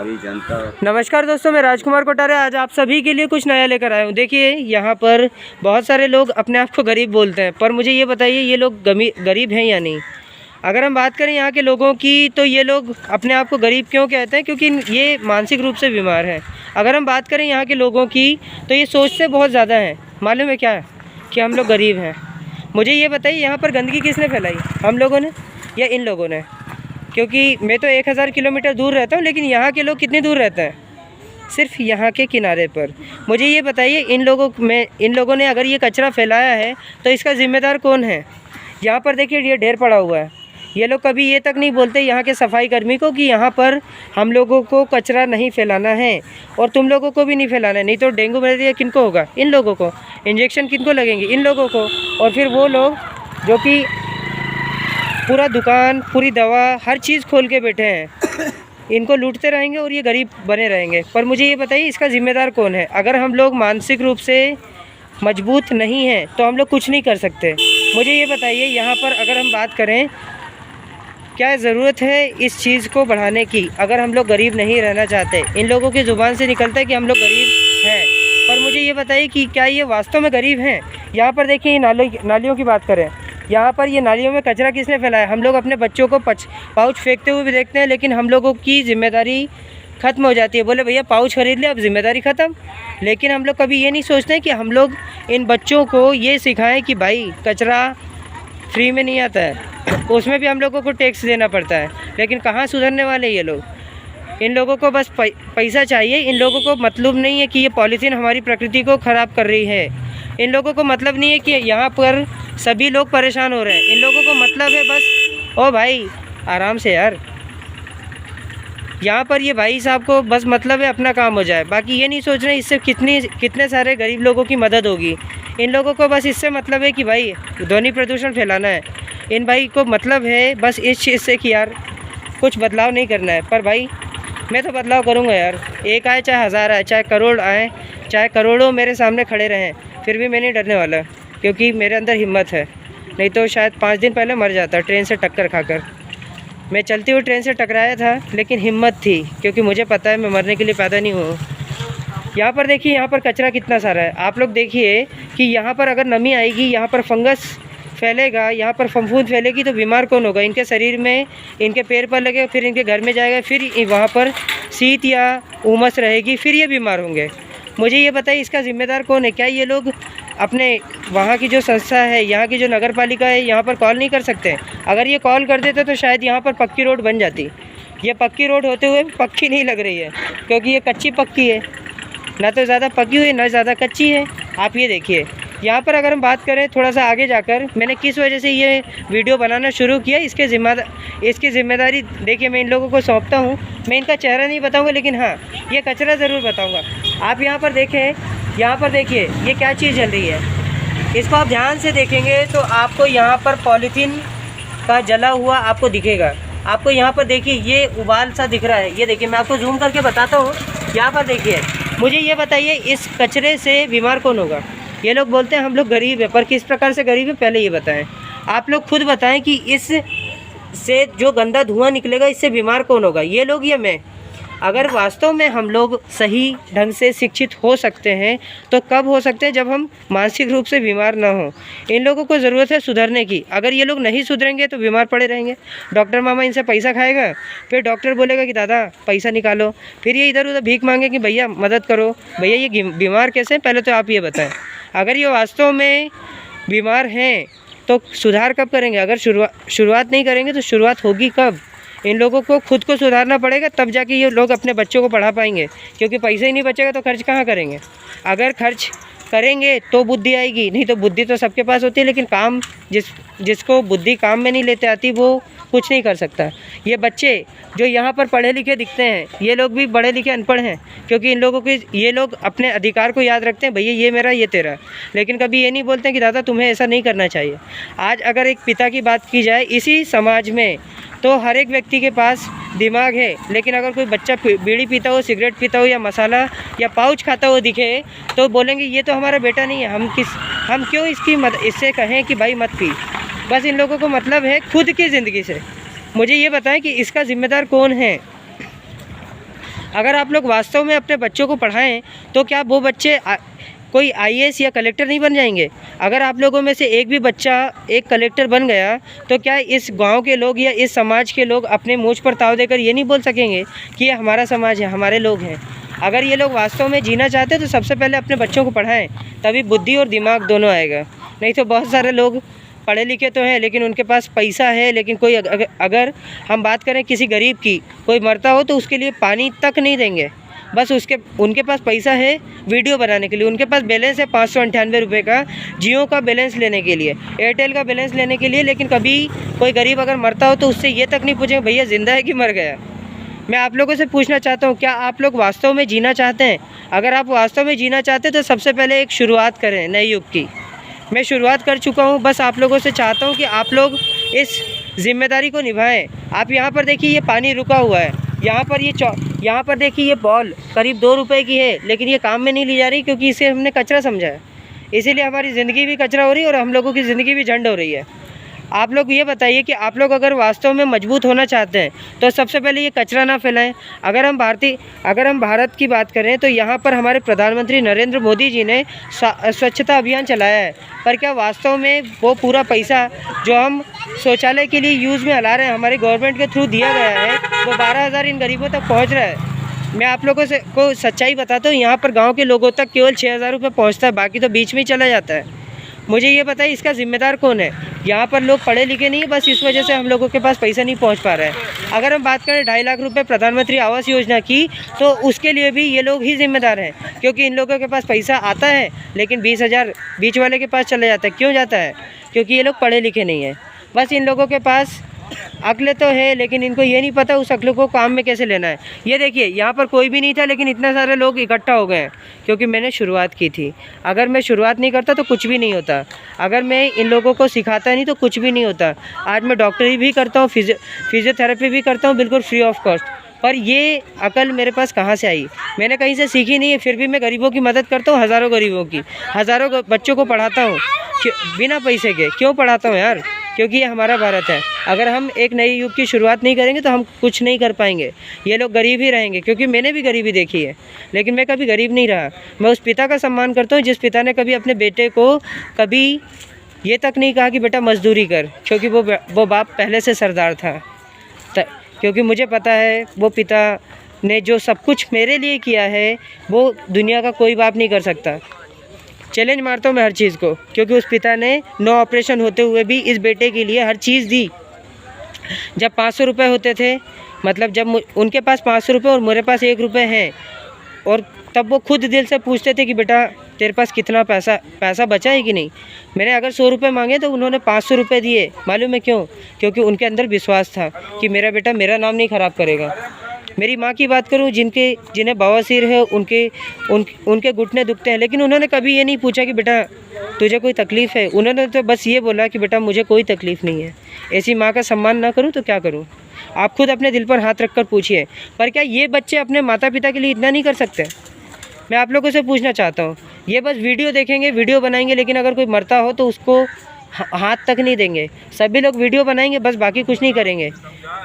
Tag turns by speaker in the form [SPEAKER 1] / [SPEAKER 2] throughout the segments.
[SPEAKER 1] सारी जनता।
[SPEAKER 2] नमस्कार दोस्तों, मैं राजकुमार कोटारे आज आप सभी के लिए कुछ नया लेकर आया हूँ। देखिए, यहाँ पर बहुत सारे लोग अपने आप को गरीब बोलते हैं, पर मुझे ये बताइए ये लोग गरीब हैं या नहीं। अगर हम बात करें यहाँ के लोगों की, तो ये लोग अपने आप को गरीब क्यों कहते हैं? क्योंकि ये मानसिक रूप से बीमार हैं। अगर हम बात करें यहाँ के लोगों की, तो ये सोचते बहुत ज़्यादा हैं। मालूम है क्या कि हम लोग गरीब हैं। मुझे ये बताइए यहाँ पर गंदगी किसने फैलाई, हम लोगों ने या इन लोगों ने? क्योंकि मैं तो 1000 किलोमीटर दूर रहता हूँ, लेकिन यहाँ के लोग कितनी दूर रहते हैं? सिर्फ यहाँ के किनारे पर। मुझे ये बताइए इन लोगों ने अगर ये कचरा फैलाया है तो इसका ज़िम्मेदार कौन है? यहाँ पर देखिए ये ढेर पड़ा हुआ है। ये लोग कभी ये तक नहीं बोलते यहाँ के सफाई कर्मी को कि यहाँ पर हम लोगों को कचरा नहीं फैलाना है और तुम लोगों को भी नहीं फैलाना है, नहीं तो डेंगू मलेरिया किनको होगा? इन लोगों को। इंजेक्शन किनको लगेंगे? इन लोगों को। और फिर वो लोग जो कि पूरा दुकान, पूरी दवा, हर चीज़ खोल के बैठे हैं, इनको लूटते रहेंगे और ये गरीब बने रहेंगे। पर मुझे ये बताइए इसका ज़िम्मेदार कौन है? अगर हम लोग मानसिक रूप से मजबूत नहीं हैं तो हम लोग कुछ नहीं कर सकते। मुझे ये बताइए यहाँ पर अगर हम बात करें, क्या ज़रूरत है इस चीज़ को बढ़ाने की? अगर हम लोग गरीब नहीं रहना चाहते, इन लोगों की ज़ुबान से निकलता है कि हम लोग गरीब हैं, पर मुझे ये बताइए कि क्या ये वास्तव में गरीब हैं? यहाँ पर देखिए नालियों की बात करें, यहाँ पर ये नालियों में कचरा किसने फैलाया? हम लोग अपने बच्चों को पाउच फेंकते हुए भी देखते हैं, लेकिन हम लोगों की जिम्मेदारी ख़त्म हो जाती है। बोले भैया पाउच खरीद ले, अब जिम्मेदारी ख़त्म। लेकिन हम लोग कभी ये नहीं सोचते कि हम लोग इन बच्चों को ये सिखाएं कि भाई कचरा फ्री में नहीं आता है, उसमें भी हम लोगों को टैक्स देना पड़ता है। लेकिन कहाँ सुधरने वाले ये लोग? इन लोगों को बस पैसा चाहिए। इन लोगों को मतलब नहीं है कि ये पॉलीथीन हमारी प्रकृति को ख़राब कर रही है। इन लोगों को मतलब नहीं है कि यहाँ पर सभी लोग परेशान हो रहे हैं। इन लोगों को मतलब है बस, ओ भाई आराम से यार, यहाँ पर ये भाई साहब को बस मतलब है अपना काम हो जाए। बाकी ये नहीं सोच रहे इससे कितने सारे गरीब लोगों की मदद होगी। इन लोगों को बस इससे मतलब है कि भाई ध्वनि प्रदूषण फैलाना है। इन भाई को मतलब है बस इस चीज़ से कि यार कुछ बदलाव नहीं करना है। पर भाई मैं तो बदलाव करूँगा यार। एक आए चाहे 1000 आए, चाहे करोड़ आए, चाहे करोड़ों मेरे सामने खड़े रहें, फिर भी मैं नहीं डरने वाला, क्योंकि मेरे अंदर हिम्मत है। नहीं तो शायद 5 दिन पहले मर जाता ट्रेन से टक्कर खाकर। मैं चलती हुई ट्रेन से टकराया था, लेकिन हिम्मत थी, क्योंकि मुझे पता है मैं मरने के लिए पैदा नहीं हूँ। यहाँ पर देखिए, यहाँ पर कचरा कितना सारा है। आप लोग देखिए कि यहाँ पर अगर नमी आएगी, यहाँ पर फंगस फैलेगा, यहाँ पर फफूंद फैलेगी, तो बीमार कौन होगा? इनके शरीर में, इनके पैर पर लगे, फिर इनके घर में जाएगा, फिर वहाँ पर शीत या उमस रहेगी, फिर ये बीमार होंगे। मुझे ये बताइए इसका ज़िम्मेदार कौन है? क्या ये लोग अपने वहाँ की जो संस्था है, यहाँ की जो नगर पालिका है, यहाँ पर कॉल नहीं कर सकते? अगर ये कॉल कर देते तो शायद यहाँ पर पक्की रोड बन जाती। ये पक्की रोड होते हुए पक्की नहीं लग रही है, क्योंकि ये कच्ची पक्की है, ना तो ज़्यादा पकी हुई ना ज़्यादा कच्ची है। आप ये देखिए यहाँ पर अगर हम बात करें थोड़ा सा आगे जाकर, मैंने किस वजह से ये वीडियो बनाना शुरू किया, इसकी ज़िम्मेदारी देखिए मैं इन लोगों को सौंपता हूँ। मैं इनका चेहरा नहीं बताऊँगा, लेकिन हाँ ये कचरा ज़रूर बताऊँगा। आप यहाँ पर देखें, यहाँ पर देखिए ये क्या चीज़ जल रही है। इसको आप ध्यान से देखेंगे तो आपको यहाँ पर पॉलीथीन का जला हुआ आपको दिखेगा। आपको यहाँ पर देखिए ये उबाल सा दिख रहा है। ये देखिए मैं आपको जूम करके बताता हूँ। यहाँ पर देखिए, मुझे ये बताइए इस कचरे से बीमार कौन होगा? ये लोग बोलते हैं हम लोग गरीब है, पर किस प्रकार से गरीब है पहले ये बताएं। आप लोग खुद बताएं कि इस से जो गंदा धुआं निकलेगा इससे बीमार कौन होगा? ये लोग या मैं? अगर वास्तव में हम लोग सही ढंग से शिक्षित हो सकते हैं तो कब हो सकते हैं? जब हम मानसिक रूप से बीमार ना हो। इन लोगों को ज़रूरत है सुधरने की। अगर ये लोग नहीं सुधरेंगे तो बीमार पड़े रहेंगे। डॉक्टर मामा इनसे पैसा खाएगा, फिर डॉक्टर बोलेगा कि दादा पैसा निकालो, फिर ये इधर उधर भीख मांगे कि भैया मदद करो। भैया ये बीमार कैसे हैं पहले तो आप ये बताएं। अगर ये वास्तव में बीमार हैं तो सुधार कब करेंगे? अगर शुरुआत नहीं करेंगे तो शुरुआत होगी कब? इन लोगों को खुद को सुधारना पड़ेगा, तब जाके ये लोग अपने बच्चों को पढ़ा पाएंगे, क्योंकि पैसा ही नहीं बचेगा तो खर्च कहाँ करेंगे? अगर खर्च करेंगे तो बुद्धि आएगी, नहीं तो बुद्धि तो सबके पास होती है, लेकिन काम जिसको बुद्धि काम में नहीं लेते आती वो कुछ नहीं कर सकता। ये बच्चे जो यहाँ पर पढ़े लिखे दिखते हैं, ये लोग भी बड़े लिखे अनपढ़ हैं, क्योंकि इन लोगों के ये लोग अपने अधिकार को याद रखते हैं, भैया ये मेरा ये तेरा, लेकिन कभी ये नहीं बोलते कि दादा तुम्हें ऐसा नहीं करना चाहिए। आज अगर एक पिता की बात की जाए इसी समाज में, तो हर एक व्यक्ति के पास दिमाग है, लेकिन अगर कोई बच्चा बीड़ी पीता हो, सिगरेट पीता हो, या मसाला या पाउच खाता हो दिखे, तो बोलेंगे ये तो हमारा बेटा नहीं है, हम क्यों इससे कहें कि भाई मत पी। बस इन लोगों को मतलब है खुद की ज़िंदगी से। मुझे ये बताएं कि इसका ज़िम्मेदार कौन है? अगर आप लोग वास्तव में अपने बच्चों को पढ़ाएं तो क्या वो बच्चे कोई आईएएस या कलेक्टर नहीं बन जाएंगे? अगर आप लोगों में से एक भी बच्चा एक कलेक्टर बन गया तो क्या इस गांव के लोग या इस समाज के लोग अपने मूंछ पर ताव देकर ये नहीं बोल सकेंगे कि ये हमारा समाज है, हमारे लोग हैं? अगर ये लोग वास्तव में जीना चाहते हैं तो सबसे पहले अपने बच्चों को पढ़ाएं, तभी बुद्धि और दिमाग दोनों आएगा। नहीं तो बहुत सारे लोग पढ़े लिखे तो हैं लेकिन उनके पास पैसा है, लेकिन कोई अगर हम बात करें किसी गरीब की, कोई मरता हो तो उसके लिए पानी तक नहीं देंगे। बस उनके पास पैसा है वीडियो बनाने के लिए, उनके पास बैलेंस है 598 रुपये का जियो का बैलेंस लेने के लिए, एयरटेल का बैलेंस लेने के लिए, लेकिन कभी कोई गरीब अगर मरता हो तो उससे ये तक नहीं पूछेंगे भैया ज़िंदा है कि मर गया। मैं आप लोगों से पूछना चाहता हूँ, क्या आप लोग वास्तव में जीना चाहते हैं? अगर आप वास्तव में जीना चाहते हैं तो सबसे पहले एक शुरुआत करें नए युग की। मैं शुरुआत कर चुका हूँ, बस आप लोगों से चाहता हूँ कि आप लोग इस जिम्मेदारी को निभाएं। आप यहाँ पर देखिए ये पानी रुका हुआ है, यहाँ पर देखिए ये बॉल करीब 2 रुपए की है, लेकिन ये काम में नहीं ली जा रही क्योंकि इसे हमने कचरा समझा है। इसीलिए हमारी ज़िंदगी भी कचरा हो रही है और हम लोगों की ज़िंदगी भी झंड हो रही है। आप लोग ये बताइए कि आप लोग अगर वास्तव में मजबूत होना चाहते हैं तो सबसे पहले ये कचरा ना फैलाएं। अगर हम भारत की बात करें तो यहाँ पर हमारे प्रधानमंत्री नरेंद्र मोदी जी ने स्वच्छता अभियान चलाया है, पर क्या वास्तव में वो पूरा पैसा जो हम शौचालय के लिए यूज़ में ला रहे हैं, हमारे गवर्नमेंट के थ्रू दिया गया है, वो 12,000 इन गरीबों तक पहुँच रहा है? मैं आप लोगों को सच्चाई बताता हूँ, यहाँ पर गाँव के लोगों तक केवल 6,000 रुपये पहुँचता है, बाकी तो बीच में ही चला जाता है। मुझे ये बताइए इसका ज़िम्मेदार कौन है? यहाँ पर लोग पढ़े लिखे नहीं, बस इस वजह से हम लोगों के पास पैसा नहीं पहुँच पा रहा है। अगर हम बात करें 2.5 लाख रुपए प्रधानमंत्री आवास योजना की, तो उसके लिए भी ये लोग ही जिम्मेदार हैं, क्योंकि इन लोगों के पास पैसा आता है लेकिन 20,000 बीच वाले के पास चला जाता है। क्यों जाता है? क्योंकि ये लोग पढ़े लिखे नहीं हैं। बस इन लोगों के पास अक्ल तो है लेकिन इनको ये नहीं पता उस अक्ल को काम में कैसे लेना है। ये देखिए यहाँ पर कोई भी नहीं था लेकिन इतने सारे लोग इकट्ठा हो गए हैं क्योंकि मैंने शुरुआत की थी। अगर मैं शुरुआत नहीं करता तो कुछ भी नहीं होता। अगर मैं इन लोगों को सिखाता नहीं तो कुछ भी नहीं होता। आज मैं डॉक्टरी भी करता हूँ, फिजियोथेरेपी भी करता हूँ, बिल्कुल फ्री ऑफ कॉस्ट। पर ये अकल मेरे पास कहाँ से आई? मैंने कहीं से सीखी नहीं है, फिर भी मैं गरीबों की मदद करता हूँ, हज़ारों गरीबों की, हज़ारों बच्चों को पढ़ाता हूँ बिना पैसे के। क्यों पढ़ाता हूँ यार? क्योंकि ये हमारा भारत है। अगर हम एक नई युग की शुरुआत नहीं करेंगे तो हम कुछ नहीं कर पाएंगे। ये लोग गरीब ही रहेंगे, क्योंकि मैंने भी गरीबी देखी है, लेकिन मैं कभी गरीब नहीं रहा। मैं उस पिता का सम्मान करता हूँ जिस पिता ने कभी अपने बेटे को कभी ये तक नहीं कहा कि बेटा मजदूरी कर, क्योंकि वो बाप पहले से सरदार था। क्योंकि मुझे पता है वो पिता ने जो सब कुछ मेरे लिए किया है वो दुनिया का कोई बाप नहीं कर सकता। चैलेंज मारता हूँ मैं हर चीज़ को, क्योंकि उस पिता ने 9 ऑपरेशन होते हुए भी इस बेटे के लिए हर चीज़ दी। जब 500 रुपये होते थे, मतलब जब उनके पास 500 रुपये और मेरे पास 1 रुपये हैं, और तब वो खुद दिल से पूछते थे कि बेटा तेरे पास कितना पैसा बचा है कि नहीं। मैंने अगर 100 रुपये मांगे तो उन्होंने 500 रुपये दिए। मालूम है क्यों? क्योंकि उनके अंदर विश्वास था कि मेरा बेटा मेरा नाम नहीं ख़राब करेगा। मेरी माँ की बात करूँ, जिन्हें बवासीर है, उनके घुटने दुखते हैं, लेकिन उन्होंने कभी ये नहीं पूछा कि बेटा तुझे कोई तकलीफ़ है। उन्होंने तो बस ये बोला कि बेटा मुझे कोई तकलीफ़ नहीं है। ऐसी माँ का सम्मान ना करूँ तो क्या करूँ? आप खुद अपने दिल पर हाथ रख कर पूछिए। पर क्या ये बच्चे अपने माता पिता के लिए इतना नहीं कर सकते? मैं आप लोगों से पूछना चाहता हूँ। ये बस वीडियो देखेंगे, वीडियो बनाएंगे, लेकिन अगर कोई मरता हो तो उसको हाथ तक नहीं देंगे। सभी लोग वीडियो बनाएंगे बस, बाकी कुछ नहीं करेंगे।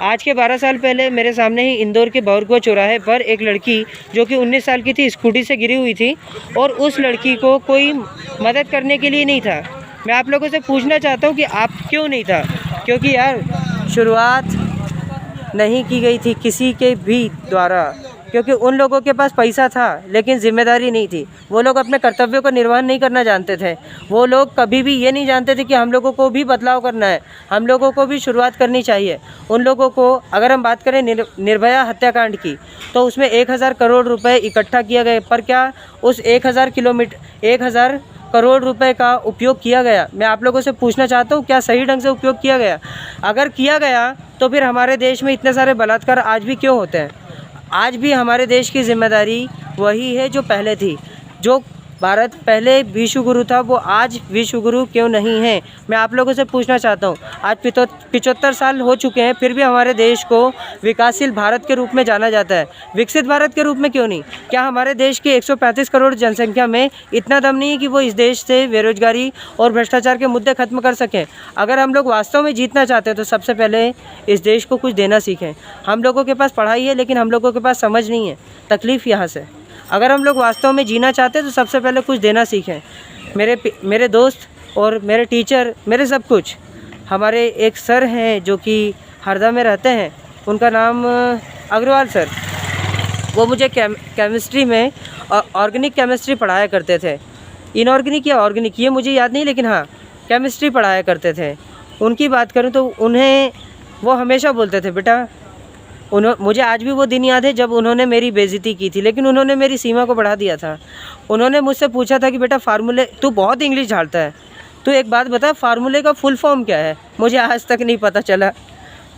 [SPEAKER 2] आज के 12 साल पहले मेरे सामने ही इंदौर के बहरकुआ चौराहे पर एक लड़की जो कि 19 साल की थी, स्कूटी से गिरी हुई थी, और उस लड़की को कोई मदद करने के लिए नहीं था। मैं आप लोगों से पूछना चाहता हूँ कि आप क्यों नहीं था? क्योंकि यार शुरुआत नहीं की गई थी किसी के भी द्वारा, क्योंकि उन लोगों के पास पैसा था लेकिन जिम्मेदारी नहीं थी। वो लोग अपने कर्तव्यों का निर्वहन नहीं करना जानते थे। वो लोग कभी भी ये नहीं जानते थे कि हम लोगों को भी बदलाव करना है, हम लोगों को भी शुरुआत करनी चाहिए। उन लोगों को, अगर हम बात करें निर्भया हत्याकांड की, तो उसमें 1,000 करोड़ रुपए इकट्ठा किया गया, पर क्या उस 1,000 करोड़ रुपए का उपयोग किया गया? मैं आप लोगों से पूछना चाहता हूँ, क्या सही ढंग से उपयोग किया गया? अगर किया गया तो फिर हमारे देश में इतने सारे बलात्कार आज भी क्यों होते हैं? आज भी हमारे देश की जिम्मेदारी वही है जो पहले थी। जो भारत पहले विश्व गुरु था, वो आज विश्व गुरु क्यों नहीं है? मैं आप लोगों से पूछना चाहता हूँ। आज 75 साल हो चुके हैं, फिर भी हमारे देश को विकासशील भारत के रूप में जाना जाता है, विकसित भारत के रूप में क्यों नहीं? क्या हमारे देश की 135 करोड़ जनसंख्या में इतना दम नहीं है कि वो इस देश से बेरोजगारी और भ्रष्टाचार के मुद्दे खत्म कर सकें? अगर हम लोग वास्तव में जीतना चाहते हैं तो सबसे पहले इस देश को कुछ देना सीखें। हम लोगों के पास पढ़ाई है, लेकिन हम लोगों के पास समझ नहीं है। तकलीफ़ यहाँ से। अगर हम लोग वास्तव में जीना चाहते हैं तो सबसे पहले कुछ देना सीखें। मेरे दोस्त और मेरे टीचर, मेरे सब कुछ, हमारे एक सर हैं जो कि हरदा में रहते हैं, उनका नाम अग्रवाल सर। वो मुझे केमिस्ट्री में ऑर्गेनिक केमिस्ट्री पढ़ाया करते थे। इनऑर्गेनिक या ऑर्गेनिक ये मुझे याद नहीं, लेकिन हाँ केमिस्ट्री पढ़ाया करते थे। उनकी बात करूँ तो वो हमेशा बोलते थे, बेटा मुझे आज भी वो दिन याद है जब उन्होंने मेरी बेइज्जती की थी, लेकिन उन्होंने मेरी सीमा को बढ़ा दिया था। उन्होंने मुझसे पूछा था कि बेटा फार्मूले, तू बहुत इंग्लिश झाड़ता है, तू एक बात बता, फार्मूले का फुल फॉर्म क्या है? मुझे आज तक नहीं पता चला,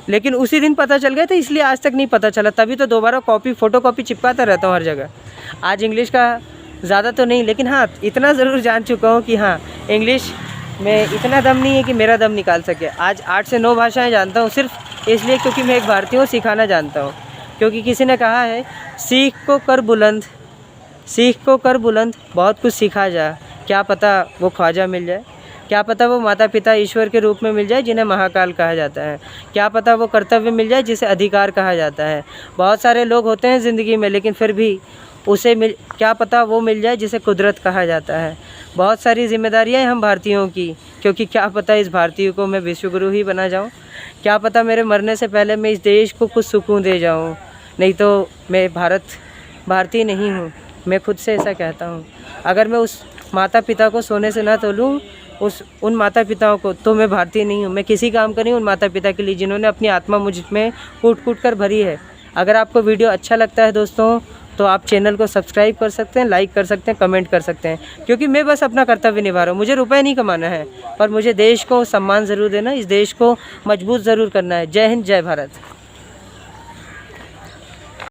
[SPEAKER 2] लेकिन उसी दिन पता चल गया था, इसलिए आज तक नहीं पता चला। तभी तो दोबारा फ़ोटो कॉपी चिपकाता रहता हूँ हर जगह। आज इंग्लिश का ज़्यादा तो नहीं, लेकिन हाँ इतना ज़रूर जान चुका हूँ कि हाँ इंग्लिश में इतना दम नहीं है कि मेरा दम निकाल सके। आज 8 से 9 भाषाएं जानता हूँ, सिर्फ इसलिए क्योंकि मैं एक भारतीय हूँ, सिखाना जानता हूँ। क्योंकि किसी ने कहा है, सीख को कर बुलंद, बहुत कुछ सीखा जा, क्या पता वो ख्वाजा मिल जाए, क्या पता वो माता पिता ईश्वर के रूप में मिल जाए जिन्हें महाकाल कहा जाता है, क्या पता वो कर्तव्य मिल जाए जिसे अधिकार कहा जाता है। बहुत सारे लोग होते हैं ज़िंदगी में, लेकिन फिर भी क्या पता वो मिल जाए जिसे कुदरत कहा जाता है। बहुत सारी जिम्मेदारियां हैं हम भारतीयों की, क्योंकि क्या पता इस भारतीय को मैं विश्वगुरु ही बना जाऊं, क्या पता मेरे मरने से पहले मैं इस देश को कुछ सुकून दे जाऊं। नहीं तो मैं भारतीय नहीं हूं, मैं खुद से ऐसा कहता हूं। अगर मैं उस माता पिता को सोने से ना तोलूं, उन माता पिताओं को, तो मैं भारतीय नहीं हूँ। मैं किसी काम का नहीं हूँ उन माता पिता के लिए जिन्होंने अपनी आत्मा मुझ में कूट कर भरी है। अगर आपको वीडियो अच्छा लगता है दोस्तों, तो आप चैनल को सब्सक्राइब कर सकते हैं, लाइक कर सकते हैं, कमेंट कर सकते हैं, क्योंकि मैं बस अपना कर्तव्य निभा रहा हूँ। मुझे रुपए नहीं कमाना है, पर मुझे देश को सम्मान ज़रूर देना, इस देश को मजबूत ज़रूर करना है। जय हिंद, जय भारत।